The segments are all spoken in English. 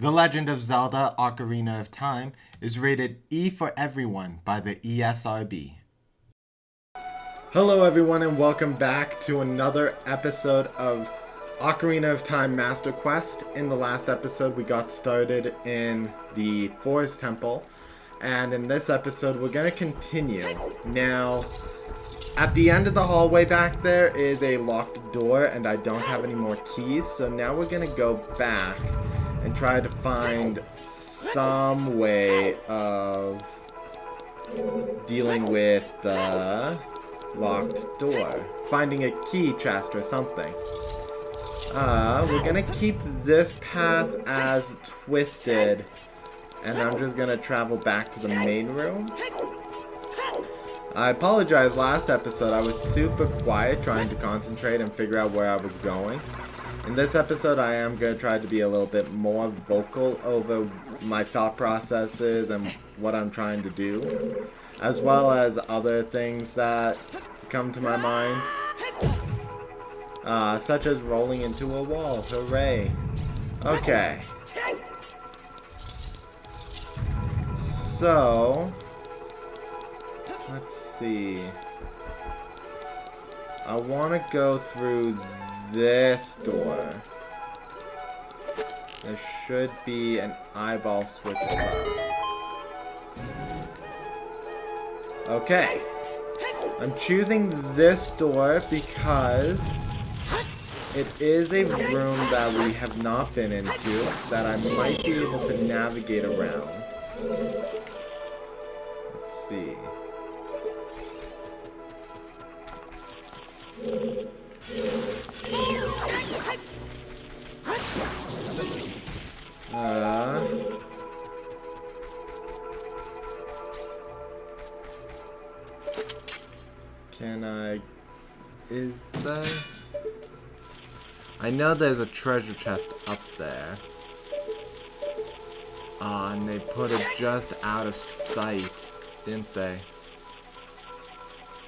The Legend of Zelda: Ocarina of Time is rated E for everyone by the ESRB. Hello everyone and welcome back to another episode of Ocarina of Time Master Quest. In the last episode we got started in the Forest Temple, and in this episode we're going to continue. Now, at the end of the hallway back there is a locked door and I don't have any more keys, so now we're going to go back and try to find some way of dealing with the locked door. Finding a key chest or something. We're gonna keep this path as twisted, and I'm just gonna travel back to the main room. I apologize, last episode I was super quiet trying to concentrate and figure out where I was going. In this episode I am going to try to be a little bit more vocal over my thought processes and what I'm trying to do, as well as other things that come to my mind, such as rolling into a wall. Hooray. Okay. So, let's see. I want to go through this door. There should be an eyeball switch above. Okay. I'm choosing this door because it is a room that we have not been into that I might be able to navigate around. Let's see. Can I... Is there... I know there's a treasure chest up there. And they put it just out of sight, didn't they?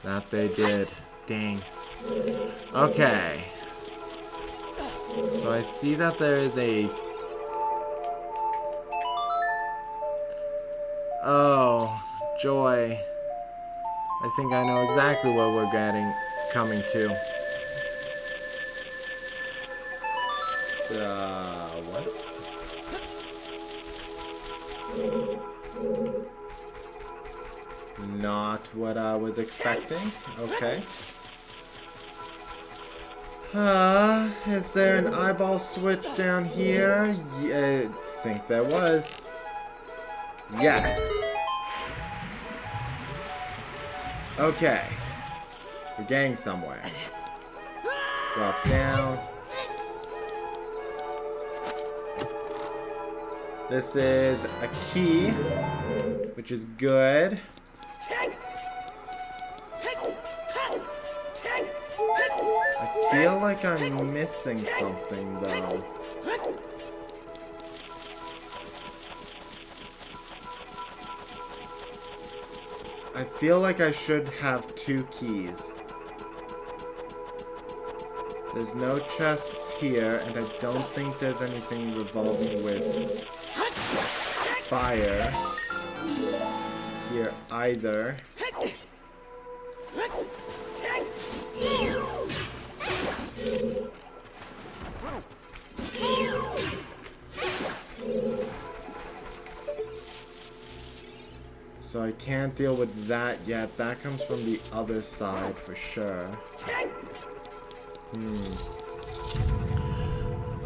That they did. Dang. Okay. So I see that there is a... Oh, joy. I think I know exactly where we're coming to. What? Not what I was expecting. Okay. Is there an eyeball switch down here? Yeah, I think there was. Yes. Okay. We're getting somewhere. Drop down. This is a key, which is good. I feel like I'm missing something though. I feel like I should have 2 keys. There's no chests here, and I don't think there's anything revolving with fire here either. So I can't deal with that yet. That comes from the other side for sure.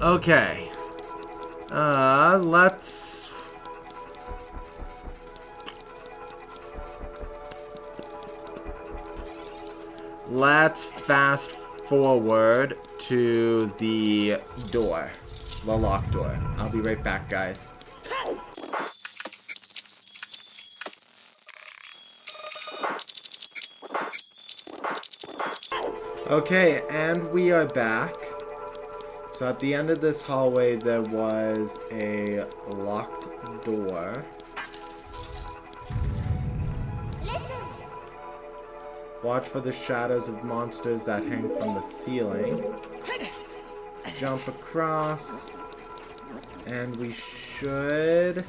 Okay. Let's fast forward to the door. The locked door. I'll be right back, guys. Okay, and we are back. So at the end of this hallway there was a locked door. Watch for the shadows of monsters that hang from the ceiling. Jump across. And we should...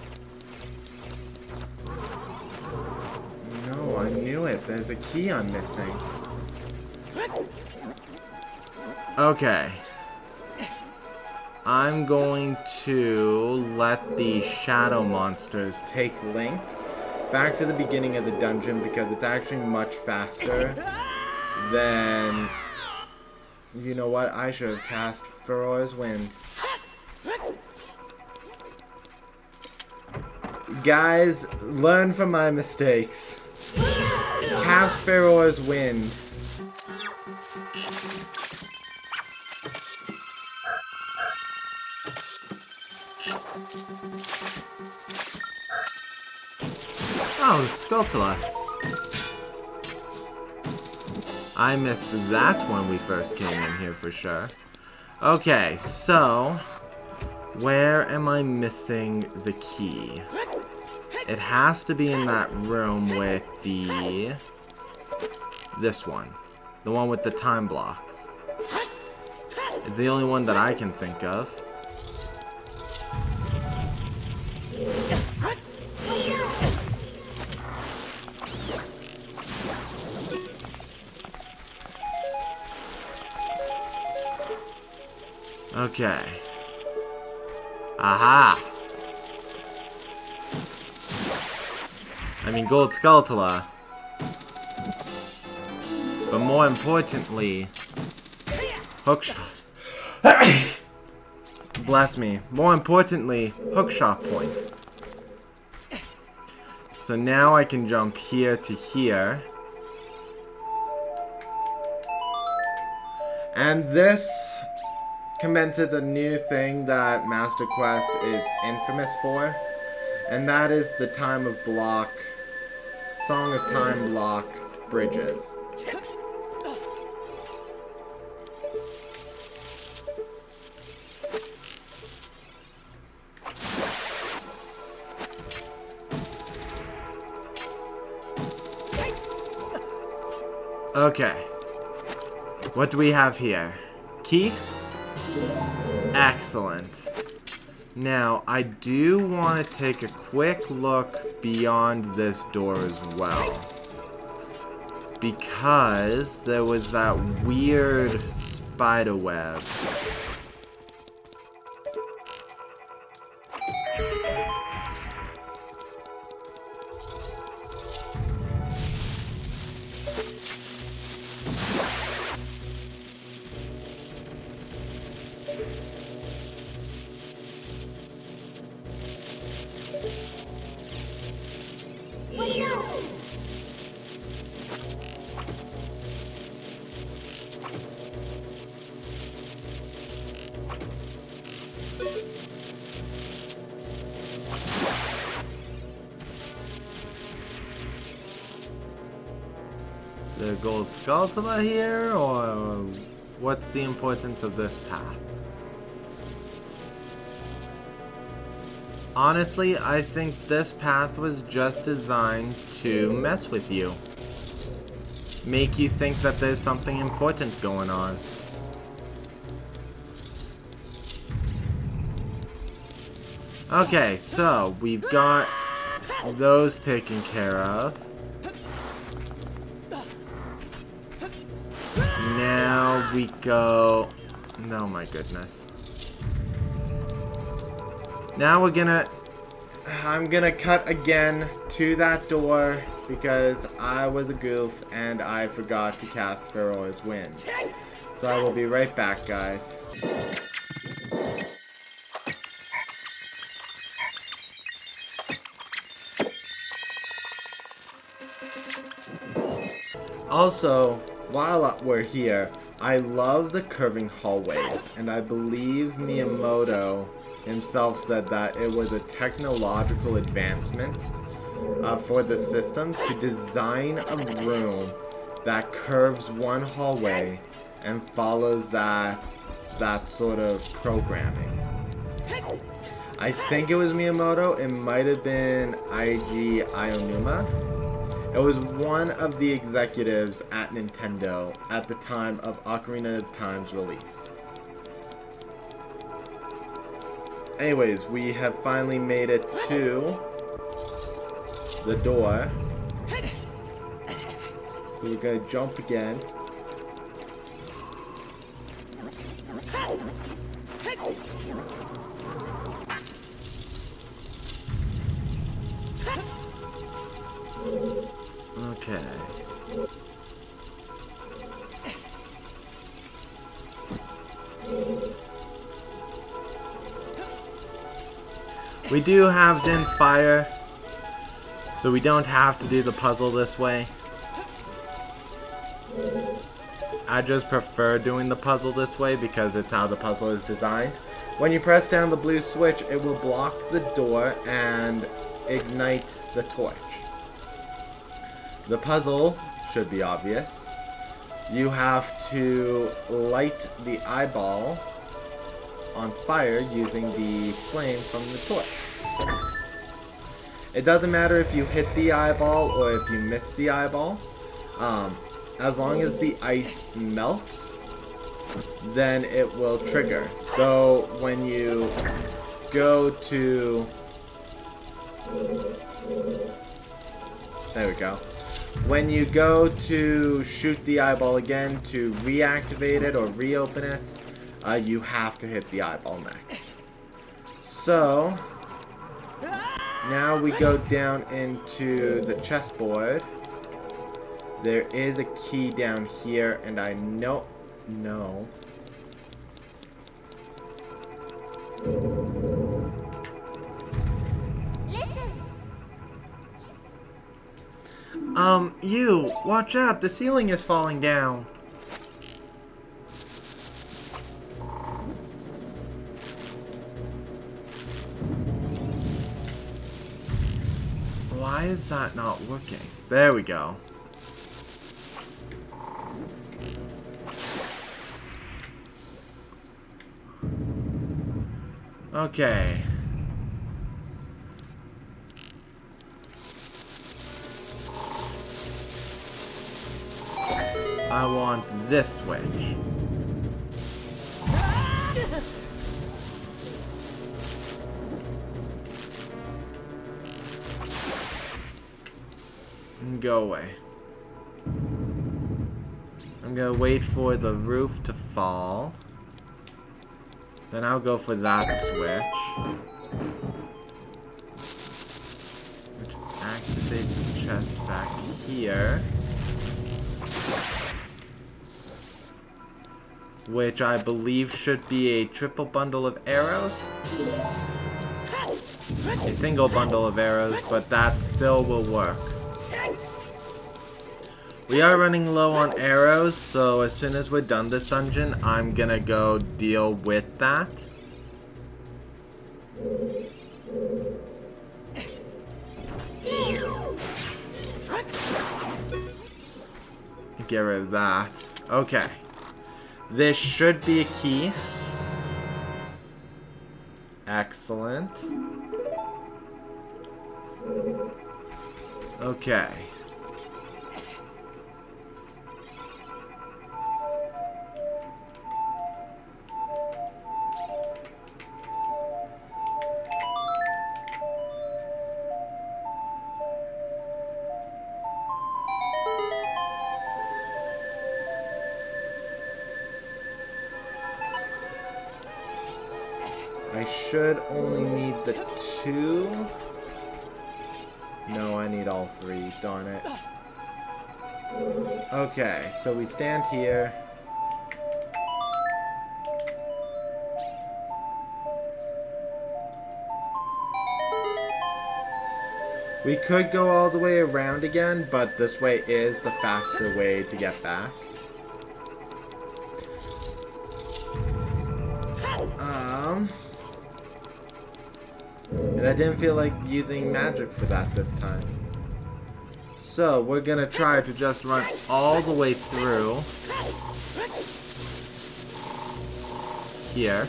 No, I knew it. There's a key I'm missing. Okay. I'm going to let the shadow monsters take Link back to the beginning of the dungeon because it's actually much faster than... You know what? I should have cast Ferora's Wind. Guys, learn from my mistakes. Cast Ferora's Wind. Oh, Skulltula. I missed that when we first came in here for sure. Okay, so where am I missing the key? It has to be in that room with the... This one. The one with the time blocks. It's the only one that I can think of. Okay. Aha! I mean, Gold Skulltula. But more importantly, Hookshot. Bless me. More importantly, Hookshot point. So now I can jump here to here. And this commences a new thing that Master Quest is infamous for, and that is the Time of Block, Song of Time block bridges. Okay, what do we have here? Key? Excellent. Now, I do want to take a quick look beyond this door as well. Because there was that weird spider web. The Gold Skulltula here, or what's the importance of this path? Honestly, I think this path was just designed to mess with you. Make you think that there's something important going on. Okay, so we've got those taken care of. Now we go... Oh my goodness. Now I'm gonna cut again to that door because I was a goof and I forgot to cast Ferora's Wind. So I will be right back, guys. Also, while we're here, I love the curving hallways, and I believe Miyamoto himself said that it was a technological advancement for the system to design a room that curves one hallway and follows that sort of programming. I think it was Miyamoto, it might have been Eiji Aonuma. It was one of the executives at Nintendo at the time of Ocarina of Time's release. Anyways, we have finally made it to the door. So we're gonna jump again. Okay. We do have Zin's fire, so we don't have to do the puzzle this way. I just prefer doing the puzzle this way because it's how the puzzle is designed. When you press down the blue switch, it will block the door and ignite the torch. The puzzle should be obvious. You have to light the eyeball on fire using the flame from the torch. It doesn't matter if you hit the eyeball or if you miss the eyeball. As long as the ice melts, then it will trigger. Though when you go to... There we go. When you go to shoot the eyeball again to reactivate it or reopen it, you have to hit the eyeball next. So, now we go down into the chessboard. There is a key down here, and I know... No. You! Watch out! The ceiling is falling down! Why is that not working? There we go. Okay. I want this switch. And go away. I'm gonna wait for the roof to fall. Then I'll go for that switch. Which activates the chest back here. Which I believe should be a triple bundle of arrows. A single bundle of arrows, but that still will work. We are running low on arrows, so as soon as we're done this dungeon, I'm gonna go deal with that. Get rid of that. Okay. This should be a key. Excellent. Okay. I should only need the 2. No, I need all 3. Darn it. Okay, so we stand here. We could go all the way around again, but this way is the faster way to get back. And I didn't feel like using magic for that this time. So, we're gonna try to just run all the way through here.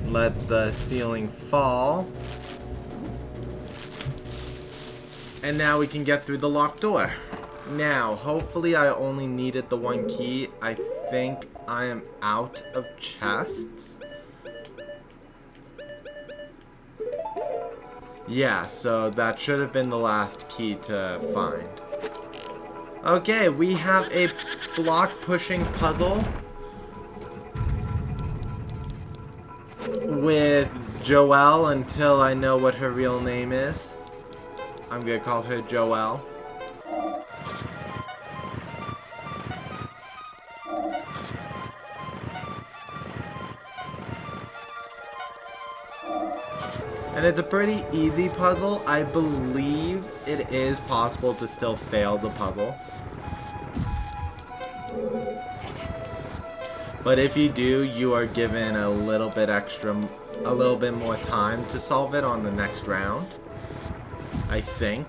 Let the ceiling fall. And now we can get through the locked door. Now, hopefully I only needed the 1 key. I think I am out of chests. Yeah, so that should have been the last key to find. Okay, we have a block pushing puzzle with Joelle until I know what her real name is. I'm gonna call her Joelle. And it's a pretty easy puzzle. I believe it is possible to still fail the puzzle. But if you do, you are given a little bit more time to solve it on the next round. I think.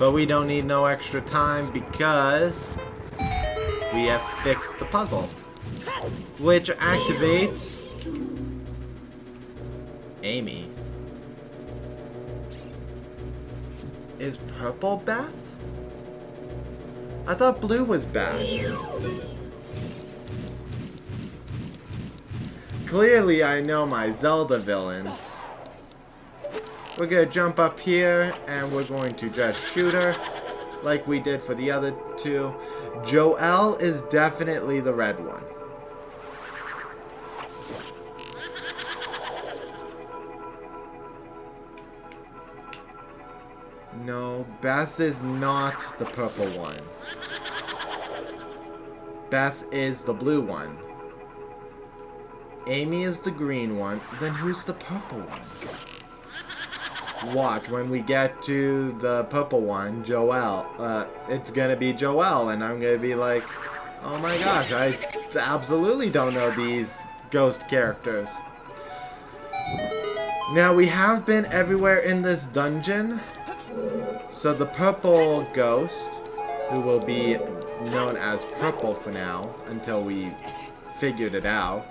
But we don't need no extra time because we have fixed the puzzle. Which activates Amy. Is purple Beth? I thought blue was Beth. Clearly I know my Zelda villains. We're gonna jump up here and we're going to just shoot her like we did for the other two. Joelle is definitely the red one. No, Beth is not the purple one. Beth is the blue one. Amy is the green one. Then who's the purple one? Watch, when we get to the purple one, Joelle, it's gonna be Joelle, and I'm gonna be like, oh my gosh, I absolutely don't know these ghost characters. Now, we have been everywhere in this dungeon. So the purple ghost, who will be known as Purple for now, until we figured it out.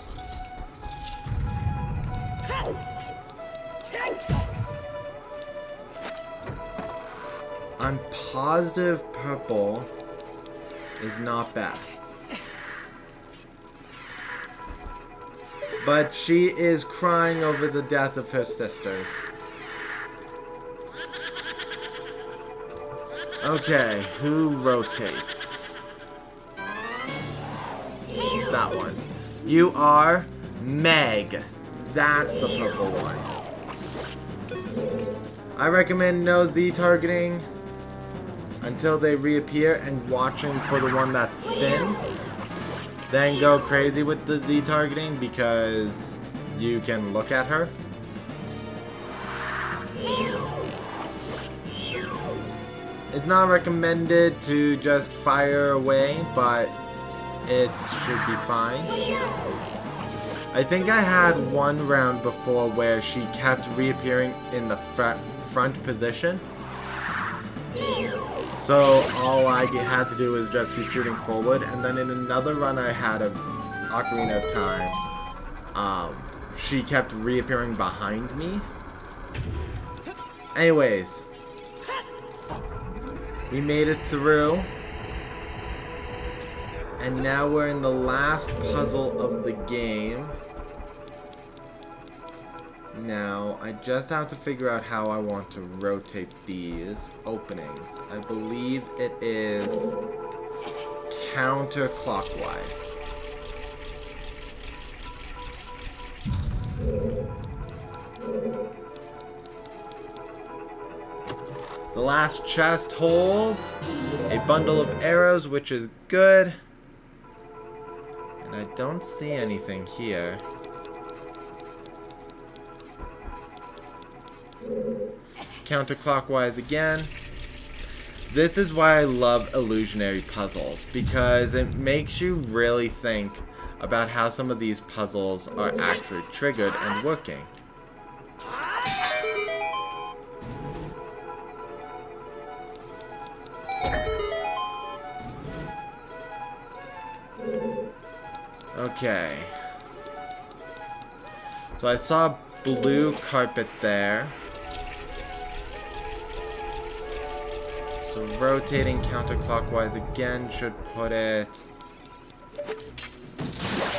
I'm positive Purple is not Beth. But she is crying over the death of her sisters. Okay, who rotates? That one. You are Meg. That's the purple one. I recommend no Z targeting until they reappear and watching for the one that spins. Then go crazy with the Z targeting because you can look at her. It's not recommended to just fire away, but it should be fine. I think I had one round before where she kept reappearing in the front position. So all I had to do was just keep shooting forward, and then in another run I had of Ocarina of Time, she kept reappearing behind me. Anyways. We made it through. And now we're in the last puzzle of the game. Now, I just have to figure out how I want to rotate these openings. I believe it is counterclockwise. The last chest holds a bundle of arrows, which is good. And I don't see anything here. Counterclockwise again. This is why I love illusionary puzzles, because it makes you really think about how some of these puzzles are actually triggered and working. Okay. So I saw blue carpet there. So rotating counterclockwise again should put it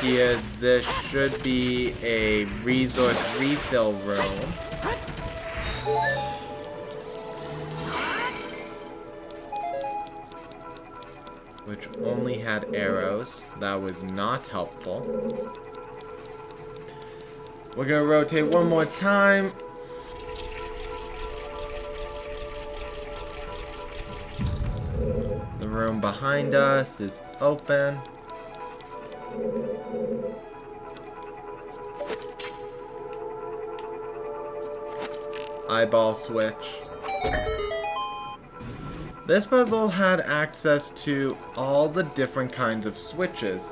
here, this should be a resource refill room. Which only had arrows. That was not helpful. We're gonna rotate one more time. The room behind us is open. Eyeball switch. This puzzle had access to all the different kinds of switches.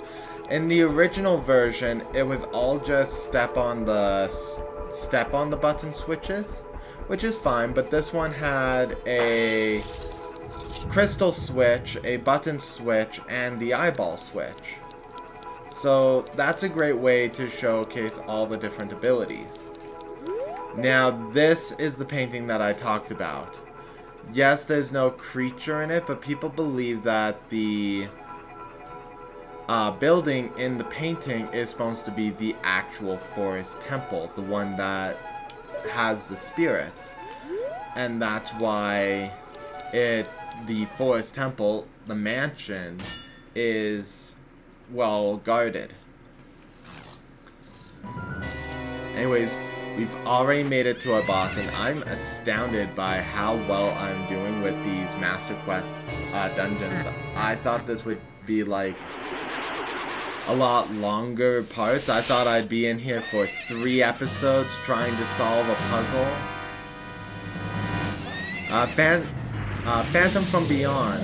In the original version, it was all just step on the button switches, which is fine, but this one had a crystal switch, a button switch, and the eyeball switch. So that's a great way to showcase all the different abilities. Now, this is the painting that I talked about. Yes, there's no creature in it, but people believe that the building in the painting is supposed to be the actual forest temple, the one that has the spirits. And that's why the forest temple, the mansion, is well guarded. Anyways, we've already made it to our boss, and I'm astounded by how well I'm doing with these Master Quest dungeons. I thought this would be like a lot longer parts. I thought I'd be in here for 3 episodes trying to solve a puzzle. Phantom from Beyond.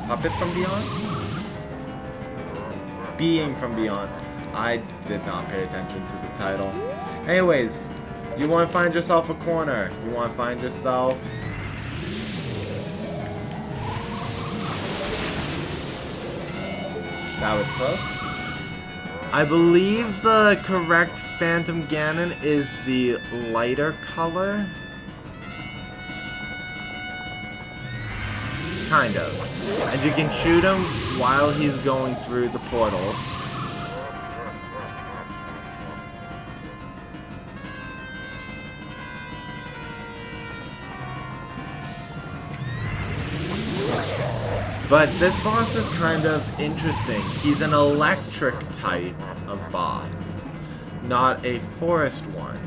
Puppet from Beyond? Being from Beyond. I did not pay attention to the title. Anyways, you want to find yourself a corner. You want to find yourself... That was close. I believe the correct Phantom Ganon is the lighter color. Kind of. And you can shoot him while he's going through the portals. But this boss is kind of interesting. He's an electric type of boss, not a forest one.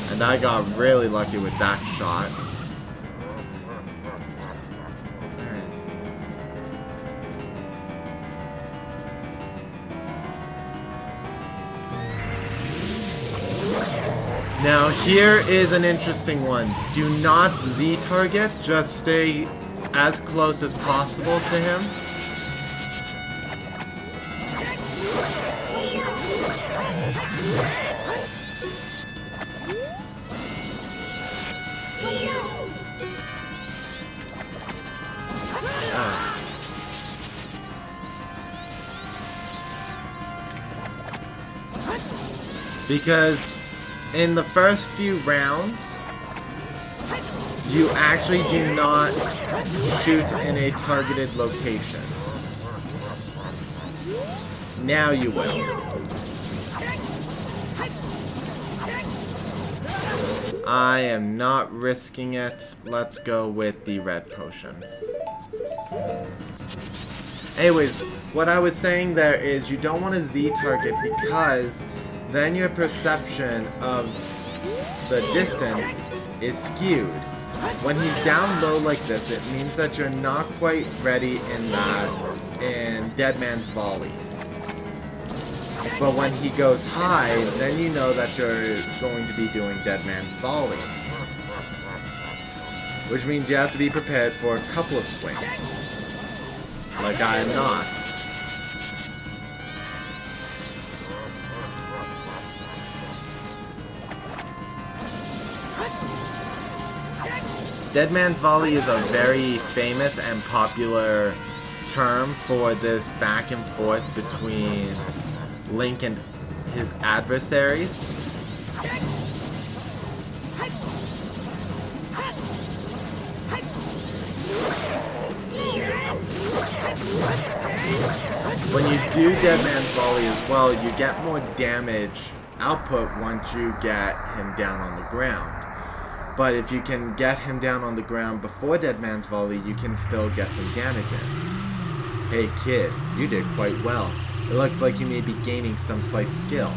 And I got really lucky with that shot. Where is he? Now here is an interesting one. Do not Z-target, just stay as close as possible to him. Because in the first few rounds, you actually do not shoot in a targeted location. Now you will. I am not risking it. Let's go with the red potion. Anyways, what I was saying there is you don't want to Z-target because then your perception of the distance is skewed. When he's down low like this, it means that you're not quite ready in Dead Man's Volley. But when he goes high, then you know that you're going to be doing Dead Man's Volley. Which means you have to be prepared for a couple of swings. Like I am not. Dead Man's Volley is a very famous and popular term for this back and forth between Link and his adversaries. When you do Dead Man's Volley as well, you get more damage output once you get him down on the ground. But if you can get him down on the ground before Dead Man's Volley, you can still get some damage in. Hey kid, you did quite well. It looks like you may be gaining some slight skill.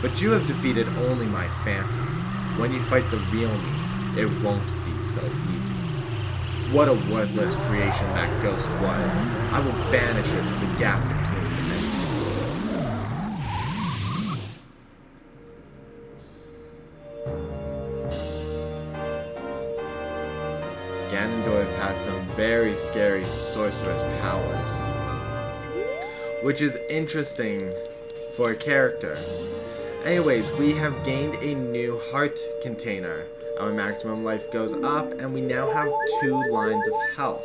But you have defeated only my phantom. When you fight the real me, it won't be so easy. What a worthless creation that ghost was. I will banish it to the gap between dimensions. Ganondorf has some very scary sorceress powers, which is interesting for a character. Anyways, we have gained a new heart container. Our maximum life goes up, and we now have 2 lines of health.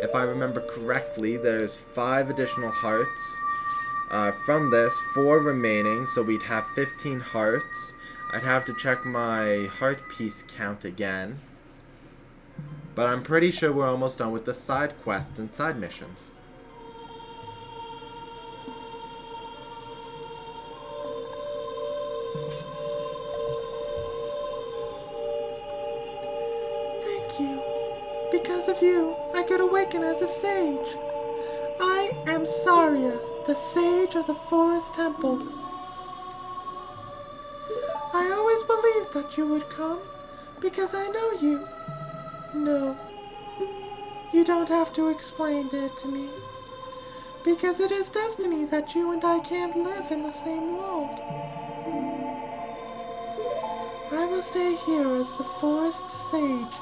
If I remember correctly, there's 5 additional hearts. From this, 4 remaining, so we'd have 15 hearts. I'd have to check my heart piece count again. But I'm pretty sure we're almost done with the side quests and side missions. Thank you. Because of you, I could awaken as a sage. I am Saria, the sage of the Forest Temple. I always believed that you would come, because I know you. No, you don't have to explain it to me, because it is destiny that you and I can't live in the same world. I will stay here as the forest sage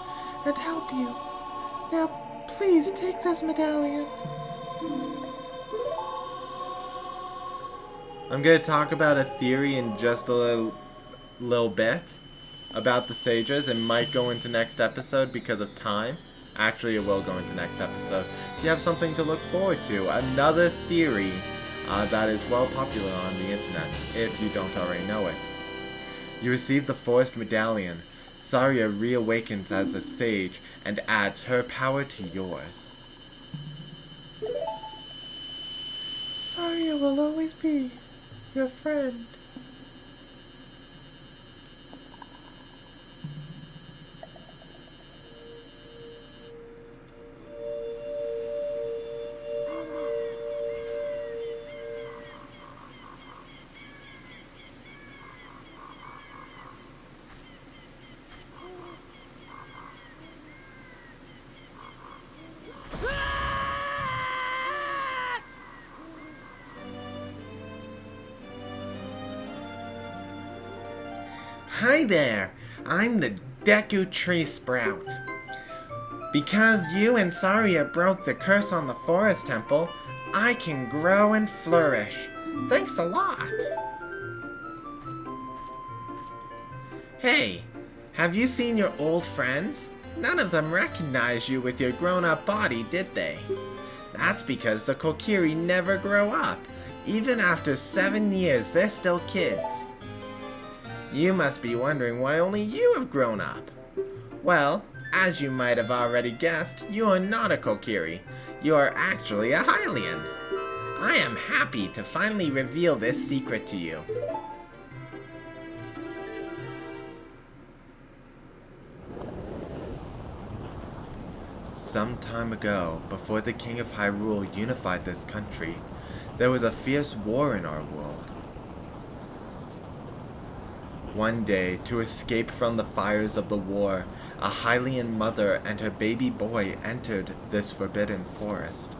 and help you. Now, please take this medallion. I'm going to talk about a theory in just a little bit about the sages. It might go into next episode because of time. Actually, it will go into next episode. You have something to look forward to. Another theory that is well popular on the internet, if you don't already know it. You receive the Forest Medallion. Saria reawakens as a sage and adds her power to yours. Saria will always be your friend. Hi there, I'm the Deku Tree Sprout. Because you and Saria broke the curse on the Forest Temple, I can grow and flourish. Thanks a lot. Hey, have you seen your old friends? None of them recognized you with your grown-up body, did they? That's because the Kokiri never grow up. Even after 7 years, they're still kids. You must be wondering why only you have grown up. Well, as you might have already guessed, you are not a Kokiri. You are actually a Hylian. I am happy to finally reveal this secret to you. Some time ago, before the King of Hyrule unified this country, there was a fierce war in our world. One day, to escape from the fires of the war, a Hylian mother and her baby boy entered this forbidden forest.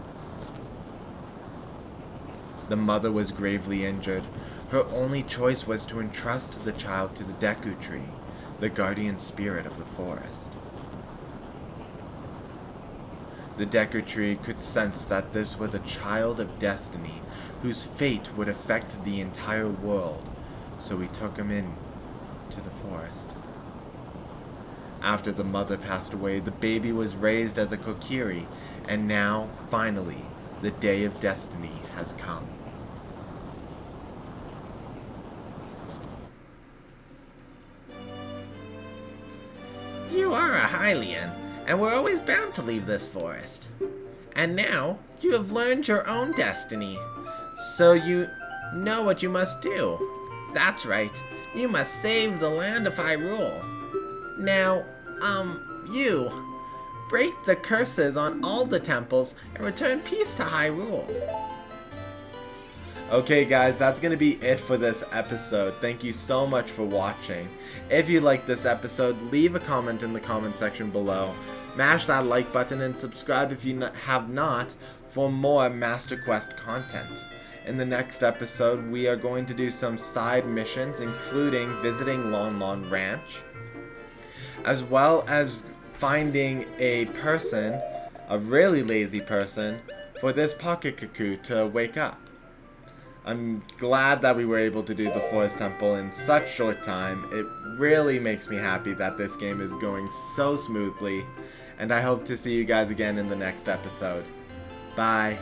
The mother was gravely injured. Her only choice was to entrust the child to the Deku Tree, the guardian spirit of the forest. The Deku Tree could sense that this was a child of destiny, whose fate would affect the entire world, so he took him in to the forest. After the mother passed away, the baby was raised as a Kokiri, and now, finally, the day of destiny has come. You are a Hylian. and were always bound to leave this forest. And now, you have learned your own destiny, so you know what you must do. That's right, you must save the land of Hyrule. Now, you break the curses on all the temples and return peace to Hyrule. Okay guys, that's going to be it for this episode. Thank you so much for watching. If you liked this episode, leave a comment in the comment section below. Mash that like button and subscribe if you have not for more Master Quest content. In the next episode, we are going to do some side missions, including visiting Lon Lon Ranch, as well as finding a person, a really lazy person, for this pocket cuckoo to wake up. I'm glad that we were able to do the Forest Temple in such short time. It really makes me happy that this game is going so smoothly, and I hope to see you guys again in the next episode. Bye.